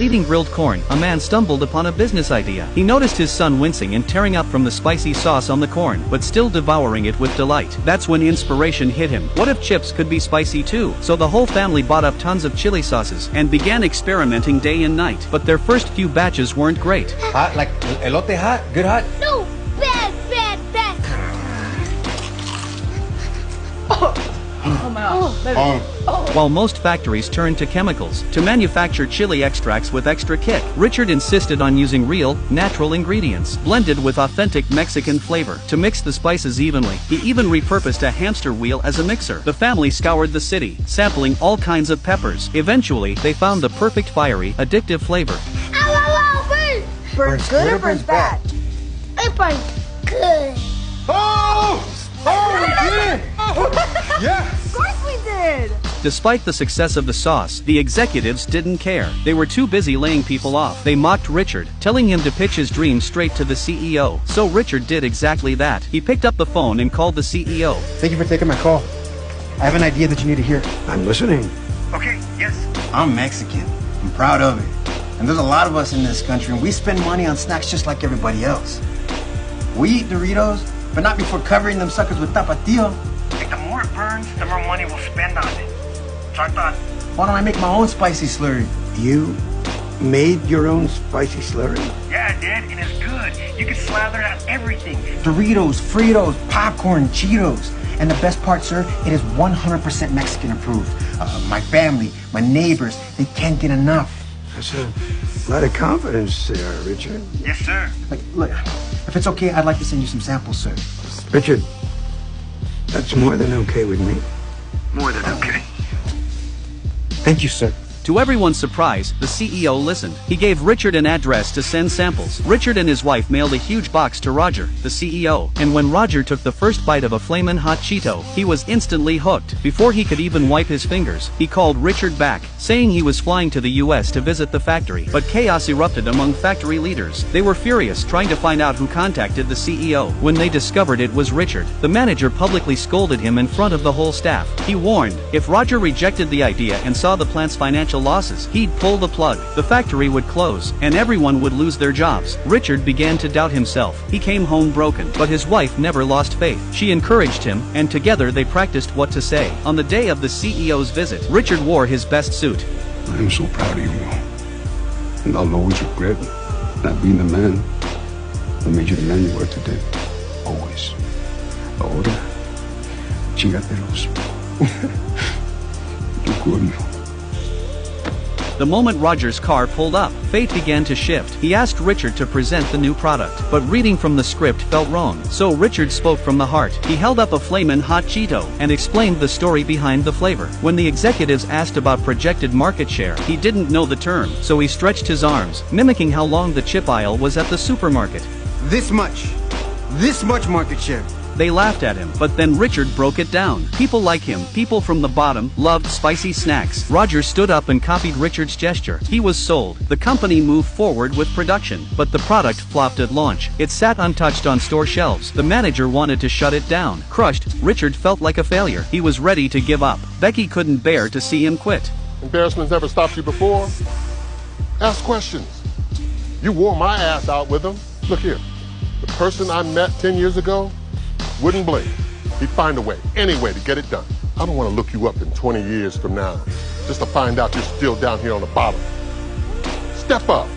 Eating grilled corn, a man stumbled upon a business idea. He noticed his son wincing and tearing up from the spicy sauce on the corn, but still devouring it with delight. That's when inspiration hit him. What if chips could be spicy too? So the whole family bought up tons of chili sauces and began experimenting day and night. But their first few batches weren't great. Hot, like elote hot? Good hot? No, bad. While most factories turned to chemicals to manufacture chili extracts with extra kick, Richard insisted on using real, natural ingredients, blended with authentic Mexican flavor. To mix the spices evenly, he even repurposed a hamster wheel as a mixer. The family scoured the city, sampling all kinds of peppers. Eventually, they found the perfect fiery, addictive flavor. Ow, Burns good or burns bad? it burns good. Oh, we did it! Yes! Of course we did! Despite the success of the sauce, the executives didn't care. They were too busy laying people off. They mocked Richard, telling him to pitch his dream straight to the CEO. So Richard did exactly that. He picked up the phone and called the CEO. Thank you for taking my call. I have an idea that you need to hear. I'm listening. Okay, yes. I'm Mexican. I'm proud of it. And there's a lot of us in this country, and we spend money on snacks just like everybody else. We eat Doritos, but not before covering them suckers with tapatio. Like the more it burns, the more money we'll spend on it. So I thought, why don't I make my own spicy slurry? You made your own spicy slurry? Yeah, I did, and it's good. You can slather it on everything. Doritos, Fritos, popcorn, Cheetos. And the best part, sir, it is 100% Mexican approved. My family, my neighbors, they can't get enough. That's a lot of confidence there, Richard. Yes, sir. Look, if it's okay, I'd like to send you some samples, sir. Richard, that's more than okay with me. More than okay. Thank you, sir. To everyone's surprise, the CEO listened. He gave Richard an address to send samples. Richard and his wife mailed a huge box to Roger, the CEO. And when Roger took the first bite of a Flamin Hot Cheeto, he was instantly hooked. Before he could even wipe his fingers, he called Richard back, saying he was flying to the US to visit the factory. But chaos erupted among factory leaders. They were furious, trying to find out who contacted the CEO. When they discovered it was Richard, the manager publicly scolded him in front of the whole staff. He warned, if Roger rejected the idea and saw the plant's financial losses, he'd pull the plug. The factory would close, and everyone would lose their jobs. Richard began to doubt himself. He came home broken, but his wife never lost faith. She encouraged him, and together they practiced what to say. On the day of the CEO's visit, Richard wore his best suit. I am so proud of you, and I'll always regret not being the man that made you the man you are today. Always. Ahora, chingatelos. You're good. The moment Roger's car pulled up, fate began to shift. He asked Richard to present the new product, but reading from the script felt wrong. So Richard spoke from the heart. He held up a Flamin Hot Cheeto and explained the story behind the flavor. When the executives asked about projected market share, he didn't know the term, so he stretched his arms, mimicking how long the chip aisle was at the supermarket. This much market share. They laughed at him, but then Richard broke it down. People like him, people from the bottom, loved spicy snacks. Roger stood up and copied Richard's gesture. He was sold. The company moved forward with production, but the product flopped at launch. It sat untouched on store shelves. The manager wanted to shut it down. Crushed, Richard felt like a failure. He was ready to give up. Becky couldn't bear to see him quit. Embarrassment's ever stopped you before? Ask questions. You wore my ass out with them. Look here, the person I met 10 years ago wouldn't blink. He'd find a way, any way to get it done. I don't want to look you up in 20 years from now, just to find out you're still down here on the bottom. Step up.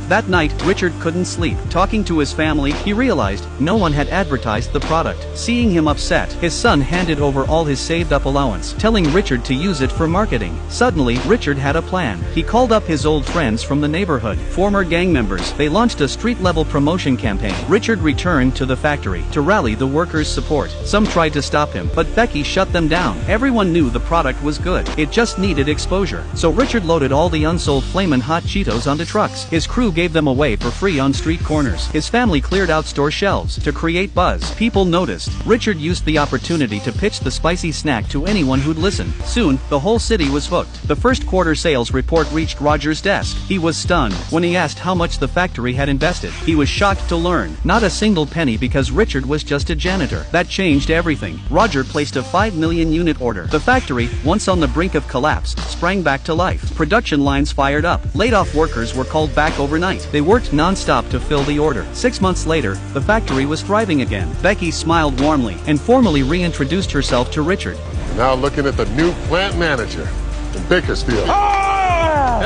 That night, Richard couldn't sleep. Talking to his family, he realized no one had advertised the product. Seeing him upset, his son handed over all his saved-up allowance, telling Richard to use it for marketing. Suddenly, Richard had a plan. He called up his old friends from the neighborhood, former gang members. They launched a street-level promotion campaign. Richard returned to the factory to rally the workers' support. Some tried to stop him, but Becky shut them down. Everyone knew the product was good. It just needed exposure. So Richard loaded all the unsold Flamin' Hot Cheetos onto trucks. His crew gave them away for free on street corners. His family cleared out store shelves to create buzz. People noticed. Richard used the opportunity to pitch the spicy snack to anyone who'd listen. Soon, the whole city was hooked. The first quarter sales report reached Roger's desk. He was stunned. When he asked how much the factory had invested, he was shocked to learn not a single penny, because Richard was just a janitor. That changed everything. Roger placed a 5 million unit order. The factory, once on the brink of collapse, sprang back to life. Production lines fired up. Laid-off workers were called back overnight. They worked non-stop to fill the order. 6 months later, the factory was thriving again. Becky smiled warmly and formally reintroduced herself to Richard. Now looking at the new plant manager in Bakersfield. Oh,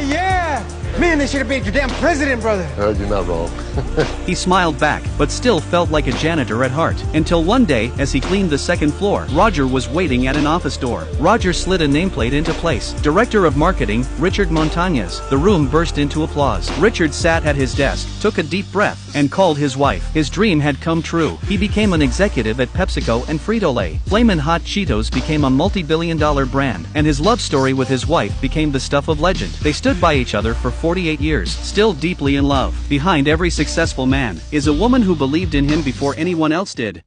yeah! Man, they should have made your damn president, brother. You're not wrong. He smiled back, but still felt like a janitor at heart. Until one day, as he cleaned the second floor, Roger was waiting at an office door. Roger slid a nameplate into place. Director of Marketing, Richard Montañez. The room burst into applause. Richard sat at his desk, took a deep breath, and called his wife. His dream had come true. He became an executive at PepsiCo and Frito-Lay. Flamin Hot Cheetos became a multi-billion-dollar brand, and his love story with his wife became the stuff of legend. They stood by each other for 48 years, still deeply in love. Behind every successful man is a woman who believed in him before anyone else did.